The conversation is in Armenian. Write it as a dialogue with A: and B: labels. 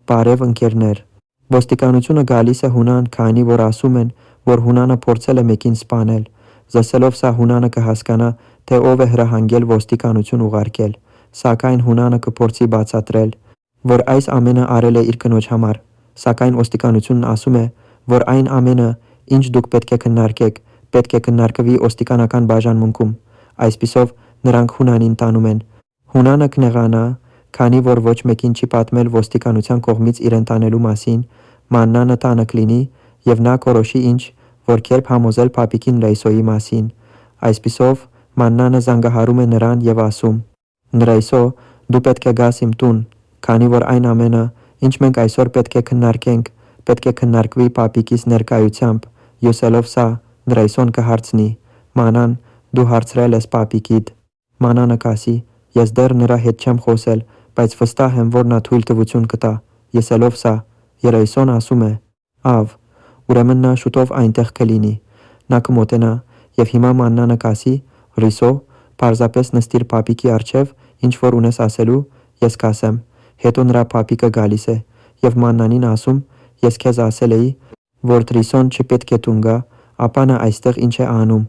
A: Բարև ընկերներ։ Ոստիկանությունը գալիս է Հունան, քանի որ ասում են, որ Հունանը փորձել է մեկին սպանել։ Զսելով սա Հունանը կհասկանա, թե ով է հրահանգել ոստիկանություն ուղարկել, սակայն Հունանը կփորձի բացատրել, որ այս ամենը արել է իր կնոջ համար, սակայն ոստիկանությունն ասում է, որ այն ամենը, ինչ դուք պետք է քննարկեք, պետք է քննարկվի ոստիկանական բաժանմունքում։ Այսպիսով նրանք Հունանին տանում են։ Հունանը կնեղանա, քանի որ ոչ մեկին չի պատմել ոստիկանության կողմից իրեն տանելու մասին, Մաննանը տանը կլինի, և նա կորոշի ինչ, որ կերպ համոզել փափիկին Լեյսոյի մասին։ Այսպիսով Մաննանը զանգահարում է նրան և ասում. «Լեյսո, դու պետք է գաս իմ տուն, քանի որ այն ամենը, ինչ մենք այսօր պետք է քննարկենք, պետք է քննարկվի փափիկիս ներկայությամբ»։ Յոսելով սա, Լեյսոն կհարցնի. «Մանան, դու հարցրել ես փափիկիդ»։ Մանանը կասի. «Ես դեռ նրա հետ չեմ խոսել, բայց վստահ եմ, որ նա թույլ տվություն կտա»։ Յոսելով սա, Լեյսոն ասում է. «Ավ, ուրեմն նա շուտով այնտեղ կլինի»։ Նա կմոտենա, և հիմա Մաննանը կասի. «Լիսո, պարզապես նստիր փափիկի առջև, ինչ որ ունես ասելու, ես կասեմ»։ Հետո նրա փափիկը գալիս է, և Մաննանին ասում. «Ես քեզ ասել էի, որ Լիսոն չպետք է տուն գա, ապա նա այստեղ ինչ է անում»։